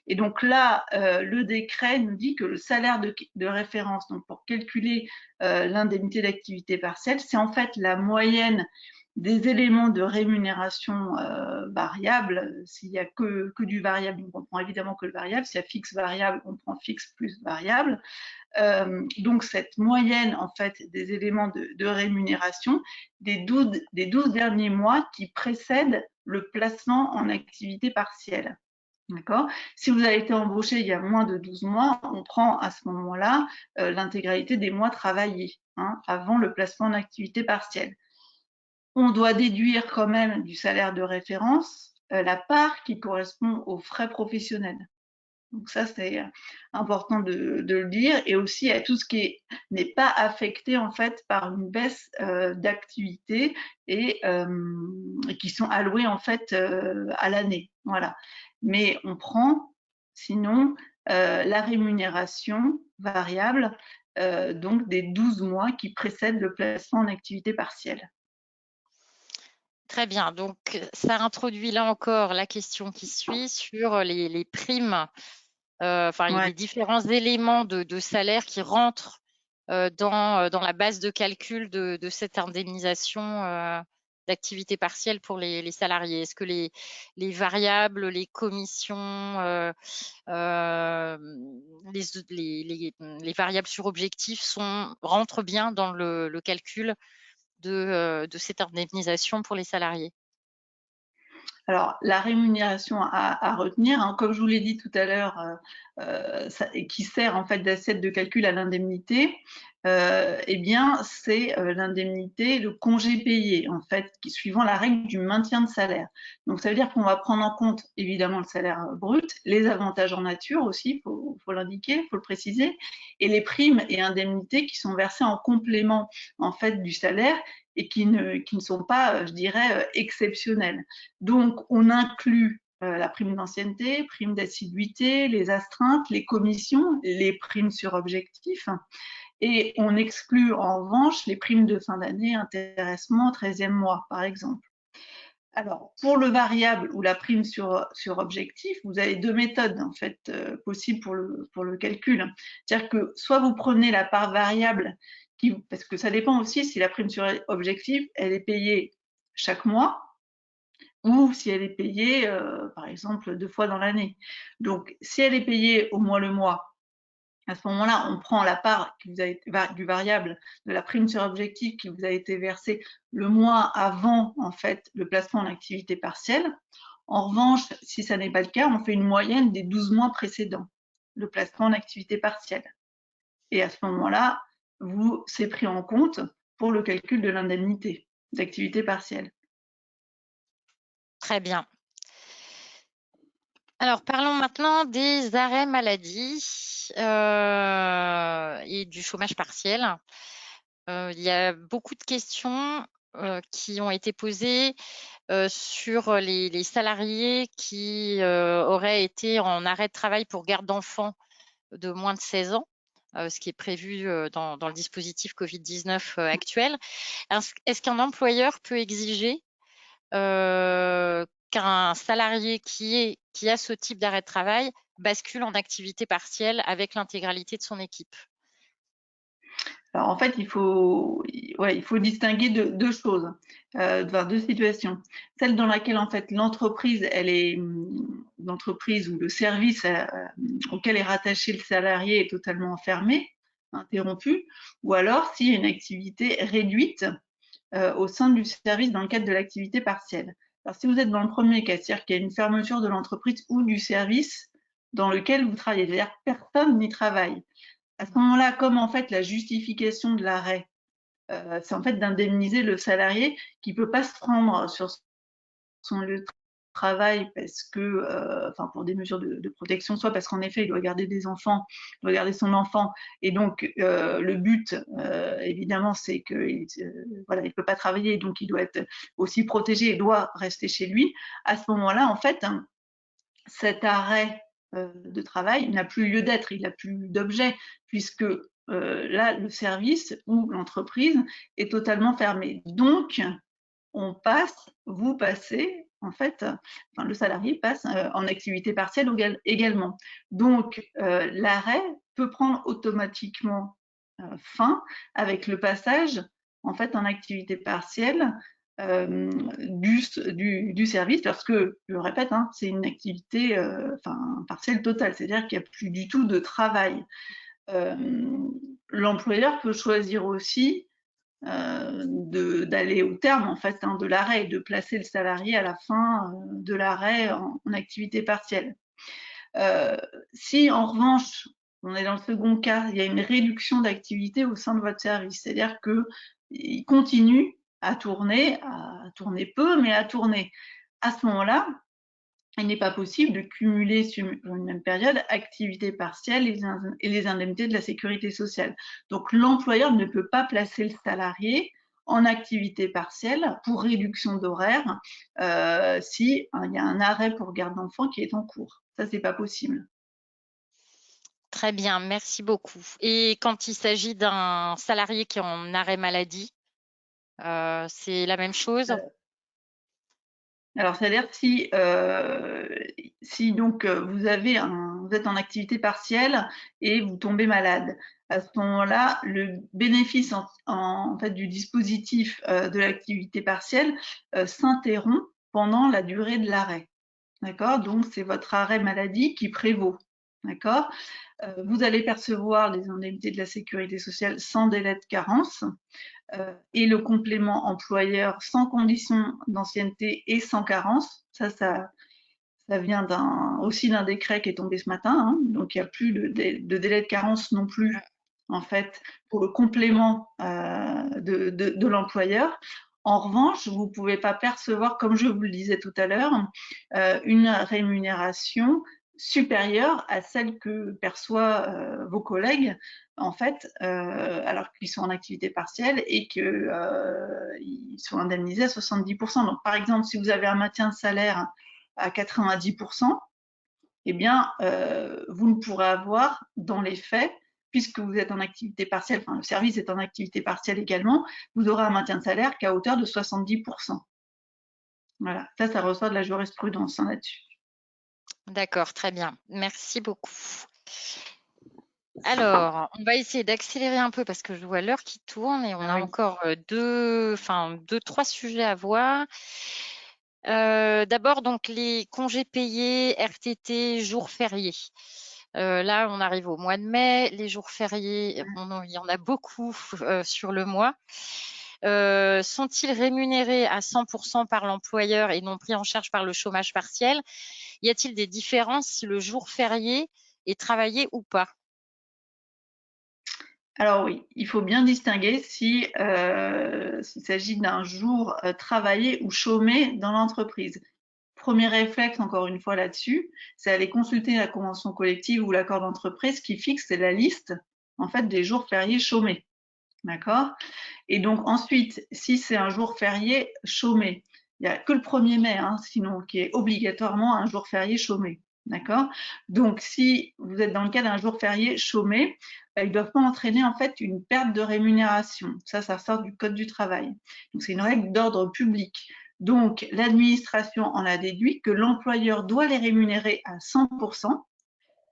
Et donc là, le décret nous dit que le salaire de référence, donc pour calculer l'indemnité d'activité partielle, c'est en fait la moyenne des éléments de rémunération variable. S'il n'y a que du variable, on prend évidemment que le variable. S'il y a fixe variable, on prend fixe plus variable. Donc cette moyenne en fait des éléments de rémunération des 12 derniers mois qui précèdent le placement en activité partielle. D'accord. Si vous avez été embauché il y a moins de 12 mois, on prend à ce moment-là l'intégralité des mois travaillés hein, avant le placement en activité partielle. On doit déduire quand même du salaire de référence la part qui correspond aux frais professionnels. Donc ça, c'est important de le dire, et aussi à tout ce qui n'est pas affecté en fait par une baisse d'activité et qui sont alloués en fait à l'année. Voilà. Mais on prend sinon la rémunération variable donc des 12 mois qui précèdent le placement en activité partielle. Très bien. Donc, ça introduit là encore la question qui suit sur les primes, les différents éléments de salaire qui rentrent dans la base de calcul de cette indemnisation d'activité partielle pour les salariés. Est-ce que les variables, les commissions, les variables sur objectif rentrent bien dans le calcul de cette indemnisation pour les salariés? Alors, la rémunération à retenir, hein, comme je vous l'ai dit tout à l'heure, qui sert en fait d'assiette de calcul à l'indemnité, eh bien, c'est l'indemnité, le congé payé, en fait, suivant la règle du maintien de salaire. Donc, ça veut dire qu'on va prendre en compte, évidemment, le salaire brut, les avantages en nature aussi, faut l'indiquer, faut le préciser, et les primes et indemnités qui sont versées en complément, en fait, du salaire et qui ne sont pas, je dirais, exceptionnelles. Donc, on inclut la prime d'ancienneté, prime d'assiduité, les astreintes, les commissions, les primes sur objectif. Et on exclut en revanche les primes de fin d'année, intéressement, 13e mois, par exemple. Alors, pour le variable ou la prime sur objectif, vous avez 2 méthodes en fait possibles pour le calcul. C'est-à-dire que soit vous prenez la part variable, parce que ça dépend aussi si la prime sur objectif, elle est payée chaque mois ou si elle est payée, par exemple, 2 fois dans l'année. Donc, si elle est payée au mois le mois, à ce moment-là, on prend la part qui vous a été, du variable de la prime sur objectif qui vous a été versée le mois avant en fait le placement en activité partielle. En revanche, si ça n'est pas le cas, on fait une moyenne des 12 mois précédents, le placement en activité partielle. Et à ce moment-là, c'est pris en compte pour le calcul de l'indemnité d'activité partielle. Très bien. Alors, parlons maintenant des arrêts maladie et du chômage partiel. Il y a beaucoup de questions qui ont été posées sur les salariés qui auraient été en arrêt de travail pour garde d'enfants de moins de 16 ans, ce qui est prévu dans le dispositif Covid-19 actuel. Est-ce qu'un employeur peut exiger qu'un salarié qui a ce type d'arrêt de travail bascule en activité partielle avec l'intégralité de son équipe? Alors en fait, il faut distinguer deux choses, deux situations. Celle dans laquelle en fait l'entreprise, l'entreprise ou le service auquel est rattaché le salarié est totalement fermé, interrompu, ou alors s'il y a une activité réduite au sein du service dans le cadre de l'activité partielle. Alors si vous êtes dans le premier cas, c'est-à-dire qu'il y a une fermeture de l'entreprise ou du service dans lequel vous travaillez, c'est-à-dire personne n'y travaille. À ce moment-là, comme en fait la justification de l'arrêt, c'est en fait d'indemniser le salarié qui peut pas se rendre sur son lieu de travail parce que, enfin pour des mesures de protection, soit parce qu'en effet il doit garder des enfants, il doit garder son enfant, et donc le but évidemment c'est que voilà, il peut pas travailler, donc il doit être aussi protégé et doit rester chez lui. À ce moment-là, en fait, cet arrêt de travail n'a plus lieu d'être, il n'a plus d'objet, puisque là, le service ou l'entreprise est totalement fermé. Donc, vous passez, en fait, enfin, le salarié passe en activité partielle également. Donc, l'arrêt peut prendre automatiquement fin avec le passage, en fait, en activité partielle du service, parce que, je le répète, hein, c'est une activité partielle totale, c'est-à-dire qu'il n'y a plus du tout de travail. L'employeur peut choisir aussi d'aller au terme en fait de l'arrêt et de placer le salarié à la fin de l'arrêt en activité partielle. Si en revanche, on est dans le second cas, il y a une réduction d'activité au sein de votre service, c'est-à-dire qu'il continue à tourner peu, mais à tourner. À ce moment-là, il n'est pas possible de cumuler sur une même période activité partielle et les indemnités de la sécurité sociale. Donc l'employeur ne peut pas placer le salarié en activité partielle pour réduction d'horaire si il y a un arrêt pour garde d'enfant qui est en cours. Ça, c'est pas possible. Très bien, merci beaucoup. Et quand il s'agit d'un salarié qui est en arrêt maladie, c'est la même chose? Alors, c'est-à-dire si donc vous êtes en activité partielle et vous tombez malade, à ce moment-là, le bénéfice en fait du dispositif de l'activité partielle s'interrompt pendant la durée de l'arrêt. D'accord? Donc, c'est votre arrêt maladie qui prévaut. D'accord? Vous allez percevoir les indemnités de la sécurité sociale sans délai de carence. Et le complément employeur sans condition d'ancienneté et sans carence. Ça vient aussi d'un décret qui est tombé ce matin, hein, donc il n'y a plus de délai de carence non plus, en fait, pour le complément de l'employeur. En revanche, vous ne pouvez pas percevoir, comme je vous le disais tout à l'heure, une rémunération supérieure à celle que perçoivent vos collègues, en fait, alors qu'ils sont en activité partielle et qu'ils sont indemnisés à 70%. Donc, par exemple, si vous avez un maintien de salaire à 90%, eh bien, vous ne pourrez avoir dans les faits, puisque vous êtes en activité partielle, enfin le service est en activité partielle également, vous aurez un maintien de salaire qu'à hauteur de 70%. Voilà, ça ressort de la jurisprudence hein, là-dessus. D'accord, très bien. Merci beaucoup. Alors, on va essayer d'accélérer un peu parce que je vois l'heure qui tourne et on Ah a oui. encore deux, trois sujets à voir. D'abord, donc les congés payés, RTT, jours fériés. Là, on arrive au mois de mai. Les jours fériés, il y en a beaucoup sur le mois. Sont-ils rémunérés à 100% par l'employeur et non pris en charge par le chômage partiel? Y a-t-il des différences si le jour férié est travaillé ou pas? Alors oui, il faut bien distinguer si, s'il s'agit d'un jour, travaillé ou chômé dans l'entreprise. Premier réflexe, encore une fois là-dessus, c'est aller consulter la convention collective ou l'accord d'entreprise qui fixe la liste, en fait, des jours fériés chômés. D'accord? Et donc ensuite, si c'est un jour férié chômé, il n'y a que le 1er mai, hein, sinon, qui est obligatoirement un jour férié chômé. D'accord? Donc, si vous êtes dans le cas d'un jour férié chômé, ils ne doivent pas entraîner en fait une perte de rémunération. Ça sort du Code du travail. Donc, c'est une règle d'ordre public. Donc, l'administration en a déduit que l'employeur doit les rémunérer à 100%.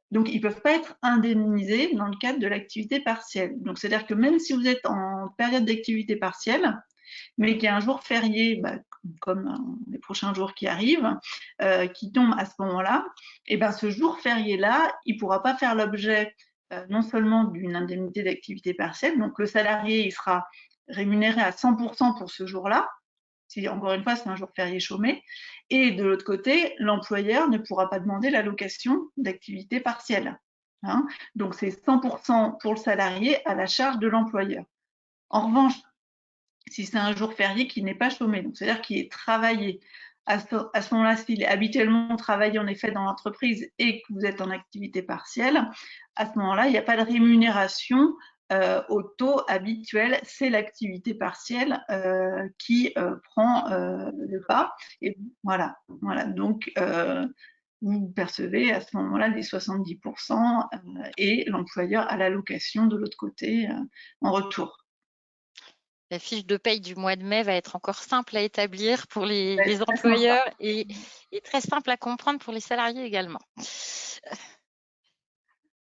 Donc, ils ne peuvent pas être indemnisés dans le cadre de l'activité partielle. Donc, c'est-à-dire que même si vous êtes en période d'activité partielle, mais qu'il y a un jour férié, comme les prochains jours qui arrivent, qui tombe à ce moment-là, et ben ce jour férié-là, il ne pourra pas faire l'objet non seulement d'une indemnité d'activité partielle, donc le salarié il sera rémunéré à 100% pour ce jour-là, si encore une fois c'est un jour férié chômé, et de l'autre côté, l'employeur ne pourra pas demander l'allocation d'activité partielle. Hein. Donc c'est 100% pour le salarié à la charge de l'employeur. En revanche, si c'est un jour férié qui n'est pas chômé, donc c'est-à-dire qui est travaillé, à ce moment-là, s'il est habituellement travaillé en effet dans l'entreprise et que vous êtes en activité partielle, à ce moment-là, il n'y a pas de rémunération au taux habituel, c'est l'activité partielle qui prend le pas. Et voilà, donc vous percevez à ce moment-là les 70% et l'employeur a l'allocation de l'autre côté en retour. La fiche de paye du mois de mai va être encore simple à établir pour Ouais, les très sympa. employeurs et très simple à comprendre pour les salariés également.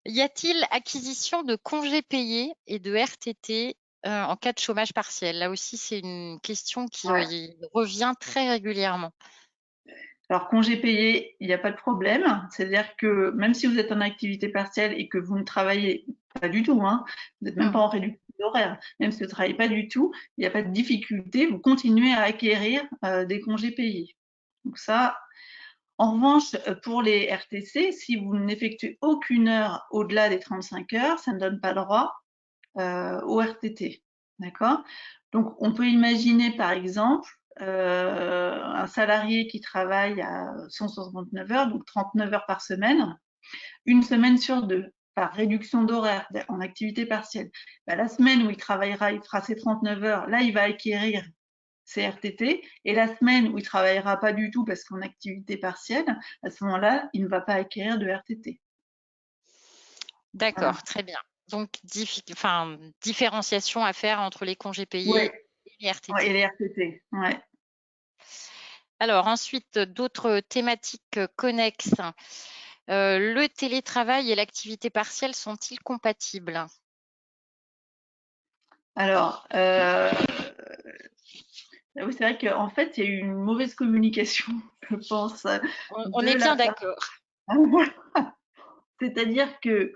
Y a-t-il acquisition de congés payés et de RTT en cas de chômage partiel? Là aussi, c'est une question qui Ouais. revient très régulièrement. Alors, congé payé, il n'y a pas de problème. C'est-à-dire que même si vous êtes en activité partielle et que vous ne travaillez pas du tout, hein, vous n'êtes même pas en réduction d'horaire, même si vous ne travaillez pas du tout, il n'y a pas de difficulté, vous continuez à acquérir des congés payés. Donc ça, en revanche, pour les RTC, si vous n'effectuez aucune heure au-delà des 35 heures, ça ne donne pas droit au RTT. D'accord? Donc, on peut imaginer, par exemple, un salarié qui travaille à 169 heures, donc 39 heures par semaine, une semaine sur deux, par réduction d'horaire en activité partielle. La semaine où il travaillera, il fera ses 39 heures, là, il va acquérir ses RTT, et la semaine où il travaillera pas du tout parce qu'en activité partielle, à ce moment-là, il ne va pas acquérir de RTT. Voilà. D'accord, très bien. Donc, différenciation à faire entre les congés payés Ouais, et les ouais, RTT. et les RTT, ouais. Alors ensuite, d'autres thématiques connexes. Le télétravail et l'activité partielle sont-ils compatibles? Alors, oui, c'est vrai qu'en fait, il y a eu une mauvaise communication, je pense, On de est la bien part. d'accord. C'est-à-dire que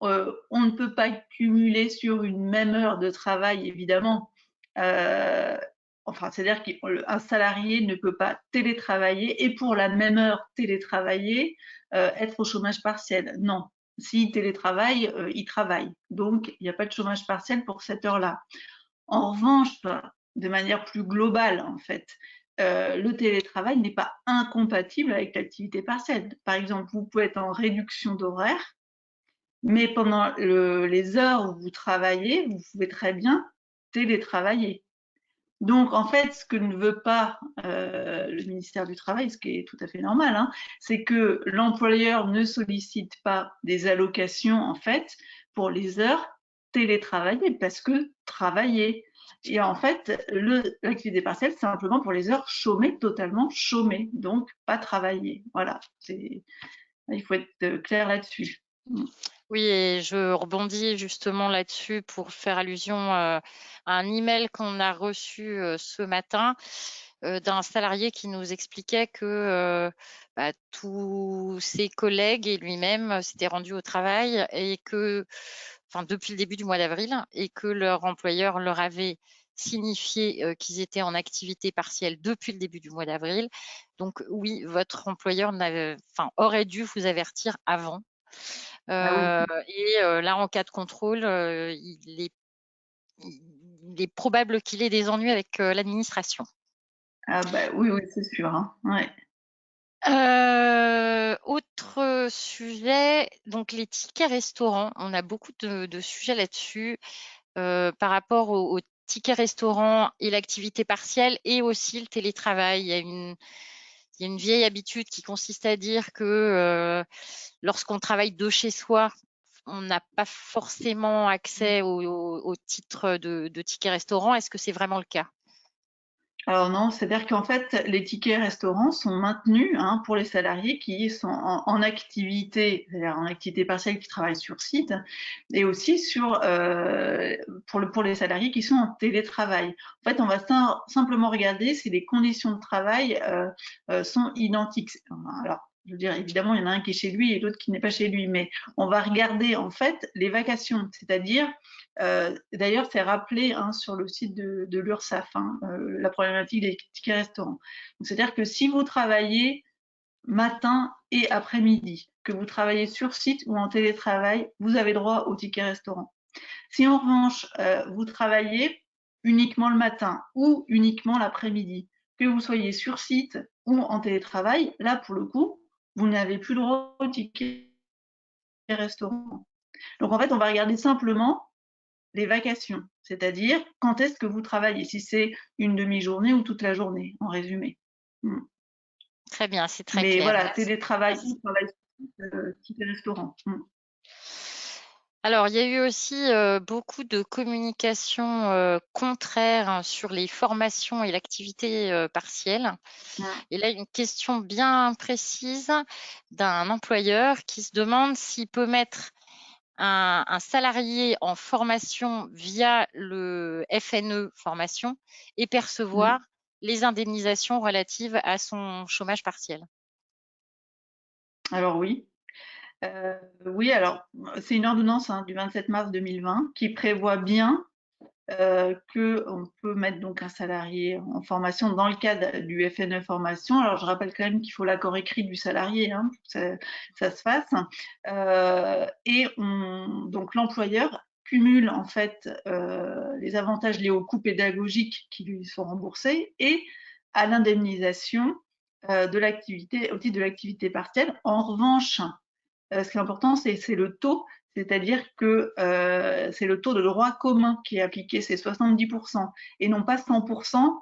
on ne peut pas cumuler sur une même heure de travail, évidemment. Euh, enfin, c'est-à-dire qu'un salarié ne peut pas télétravailler et pour la même heure télétravailler, être au chômage partiel. Non. S'il télétravaille, il travaille. Donc, il n'y a pas de chômage partiel pour cette heure-là. En revanche, de manière plus globale, en fait, le télétravail n'est pas incompatible avec l'activité partielle. Par exemple, vous pouvez être en réduction d'horaire, mais pendant les heures où vous travaillez, vous pouvez très bien télétravailler. Donc, en fait, ce que ne veut pas le ministère du Travail, ce qui est tout à fait normal, hein, c'est que l'employeur ne sollicite pas des allocations, en fait, pour les heures télétravailler parce que travailler. Et en fait, l'activité partielle, c'est simplement pour les heures chômées, totalement chômées, donc pas travailler. Voilà, il faut être clair là-dessus. Oui, et je rebondis justement là-dessus pour faire allusion à un email qu'on a reçu ce matin d'un salarié qui nous expliquait que tous ses collègues et lui-même s'étaient rendus au travail et enfin depuis le début du mois d'avril, et que leur employeur leur avait signifié qu'ils étaient en activité partielle depuis le début du mois d'avril. Donc oui, votre employeur aurait dû vous avertir avant. Ah oui. Là, en cas de contrôle, il est probable qu'il ait des ennuis avec l'administration. Ah bah oui, oui, c'est sûr, hein. Ouais. Autre sujet, donc les tickets restaurants. On a beaucoup de sujets là-dessus par rapport aux tickets restaurants et l'activité partielle et aussi le télétravail. Il y a une vieille habitude qui consiste à dire que lorsqu'on travaille de chez soi, on n'a pas forcément accès au titre de ticket restaurant. Est-ce que c'est vraiment le cas? Alors non, c'est-à-dire qu'en fait, les tickets restaurants sont maintenus, hein, pour les salariés qui sont en activité, c'est-à-dire en activité partielle, qui travaillent sur site, et aussi pour les salariés qui sont en télétravail. En fait, on va simplement regarder si les conditions de travail sont identiques. Alors, je veux dire, évidemment, il y en a un qui est chez lui et l'autre qui n'est pas chez lui, mais on va regarder en fait les vacations, c'est-à-dire d'ailleurs, c'est rappelé, hein, sur le site de l'URSSAF, hein, la problématique des tickets restaurants. C'est-à-dire que si vous travaillez matin et après-midi, que vous travaillez sur site ou en télétravail, vous avez droit au ticket restaurant. Si en revanche, vous travaillez uniquement le matin ou uniquement l'après-midi, que vous soyez sur site ou en télétravail, là, pour le coup, vous n'avez plus le droit au ticket restaurant. Donc, en fait, on va regarder simplement les vacations, c'est-à-dire quand est-ce que vous travaillez, si c'est une demi-journée ou toute la journée, en résumé. Très bien, c'est très Mais clair. voilà, Merci. télétravail ou travail ticket restaurant. Alors, il y a eu aussi beaucoup de communication contraire, hein, sur les formations et l'activité partielle. Et là, une question bien précise d'un employeur qui se demande s'il peut mettre un salarié en formation via le FNE formation et percevoir les indemnisations relatives à son chômage partiel. Alors oui. Oui, alors c'est une ordonnance, hein, du 27 mars 2020 qui prévoit bien qu'on peut mettre donc un salarié en formation dans le cadre du FNE formation. Alors, je rappelle quand même qu'il faut l'accord écrit du salarié, hein, pour que ça se fasse. Donc, l'employeur cumule en fait les avantages liés aux coûts pédagogiques qui lui sont remboursés et à l'indemnisation de l'activité, au titre de l'activité partielle. En revanche, ce qui est important, c'est le taux, c'est-à-dire que c'est le taux de droit commun qui est appliqué, c'est 70% et non pas 100%,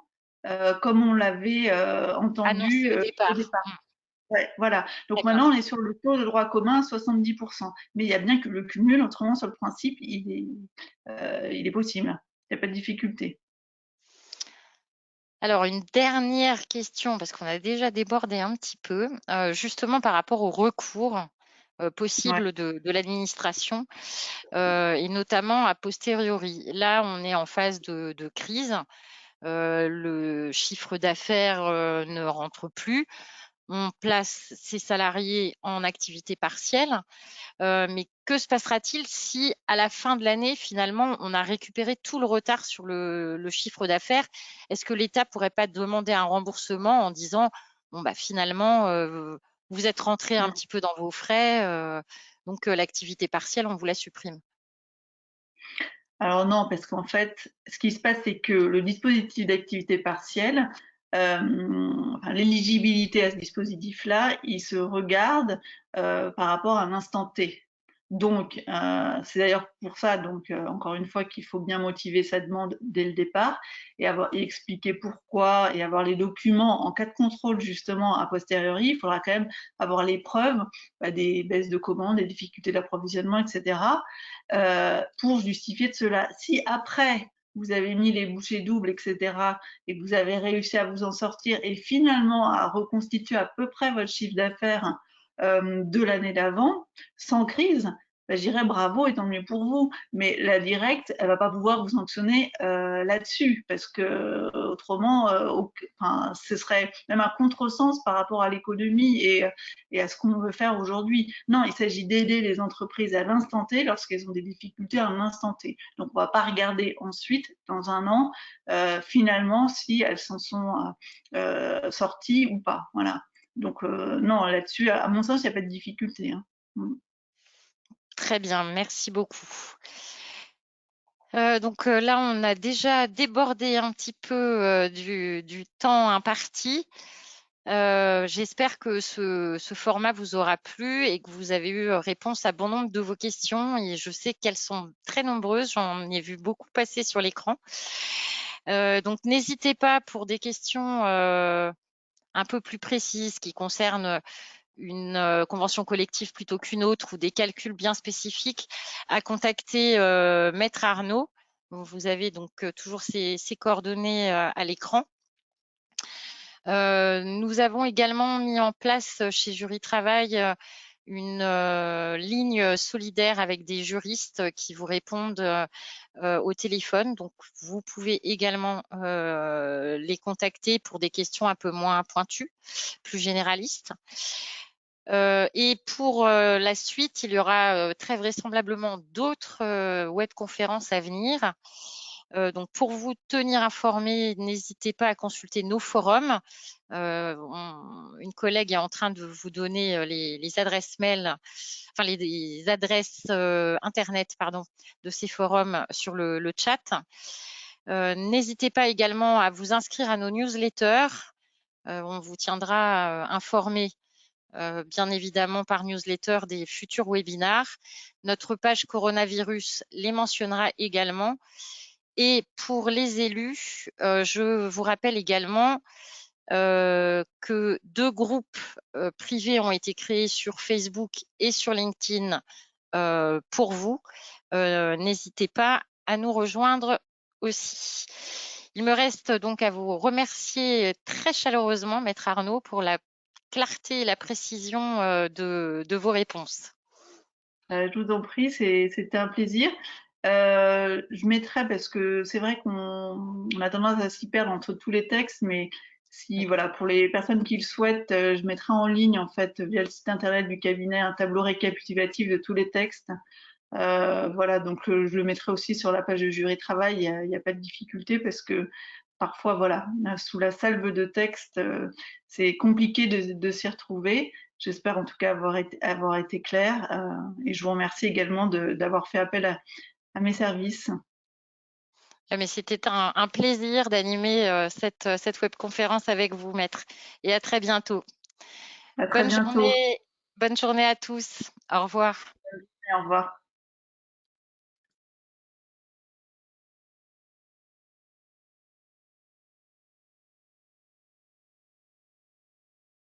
comme on l'avait Annoncé entendu au au départ. départ. Ouais, voilà. Donc D'accord. maintenant, on est sur le taux de droit commun 70%. Mais il y a bien que le cumul, autrement, sur le principe, il est possible. Il n'y a pas de difficulté. Alors, une dernière question, parce qu'on a déjà débordé un petit peu, justement par rapport au recours Ouais. possible de l'administration, et notamment a posteriori. Là, on est en phase de crise, le chiffre d'affaires ne rentre plus, on place ses salariés en activité partielle. Mais que se passera-t-il si, à la fin de l'année, finalement, on a récupéré tout le retard sur le chiffre d'affaires? Est-ce que l'État pourrait pas demander un remboursement en disant, bon, bah, finalement, vous êtes rentré un petit peu dans vos frais, donc l'activité partielle, on vous la supprime? Alors non, parce qu'en fait, ce qui se passe, c'est que le dispositif d'activité partielle, enfin, l'éligibilité à ce dispositif-là, il se regarde par rapport à un instant T. Donc, c'est d'ailleurs pour ça, donc encore une fois, qu'il faut bien motiver sa demande dès le départ et expliquer pourquoi et avoir les documents en cas de contrôle justement a posteriori. Il faudra quand même avoir les preuves des baisses de commandes, des difficultés d'approvisionnement, etc. Pour justifier de cela. Si après vous avez mis les bouchées doubles, etc., et que vous avez réussi à vous en sortir et finalement à reconstituer à peu près votre chiffre d'affaires de l'année d'avant, sans crise, je dirais bravo et tant mieux pour vous. Mais la directe, elle va pas pouvoir vous sanctionner là-dessus, parce que autrement, ce serait même un contresens par rapport à l'économie et à ce qu'on veut faire aujourd'hui. Non, il s'agit d'aider les entreprises à l'instant T lorsqu'elles ont des difficultés à un instant T. Donc, on va pas regarder ensuite, dans un an, finalement, si elles s'en sont sorties ou pas. Voilà. Donc, non, là-dessus, à mon sens, il n'y a pas de difficulté. Hein. Très bien, merci beaucoup. Donc là, on a déjà débordé un petit peu du temps imparti. J'espère que ce format vous aura plu et que vous avez eu réponse à bon nombre de vos questions. Et je sais qu'elles sont très nombreuses. J'en ai vu beaucoup passer sur l'écran. Donc n'hésitez pas pour des questions un peu plus précises qui concernent une convention collective plutôt qu'une autre ou des calculs bien spécifiques à contacter Maître Arnaud. Vous avez donc toujours ces coordonnées à l'écran. Nous avons également mis en place chez Jury Travail une ligne solidaire avec des juristes qui vous répondent au téléphone. Donc, vous pouvez également les contacter pour des questions un peu moins pointues, plus généralistes. Et pour la suite, il y aura très vraisemblablement d'autres webconférences à venir. Donc, pour vous tenir informé, n'hésitez pas à consulter nos forums. Une collègue est en train de vous donner les adresses mail, enfin les adresses internet, pardon, de ces forums sur le chat. N'hésitez pas également à vous inscrire à nos newsletters. On vous tiendra informé bien évidemment par newsletter des futurs webinars. Notre page coronavirus les mentionnera également. Et pour les élus, je vous rappelle également que 2 groupes privés ont été créés sur Facebook et sur LinkedIn pour vous. N'hésitez pas à nous rejoindre aussi. Il me reste donc à vous remercier très chaleureusement, Maître Arnaud, pour la clarté et la précision de vos réponses. Je vous en prie, c'était un plaisir. Je mettrai, parce que c'est vrai qu'on a tendance à s'y perdre entre tous les textes, mais si, Oui. voilà, pour les personnes qui le souhaitent, je mettrai en ligne, en fait, via le site internet du cabinet, un tableau récapitulatif de tous les textes. Voilà, donc je le mettrai aussi sur la page de Jury Travail, il y a pas de difficulté parce que parfois, voilà, sous la salve de texte, c'est compliqué de s'y retrouver. J'espère en tout cas avoir été claire et je vous remercie également d'avoir fait appel à mes services. Mais c'était un plaisir d'animer cette webconférence avec vous, Maître. Et à très bientôt. À très bientôt. Bonne journée à tous. Au revoir. Et au revoir.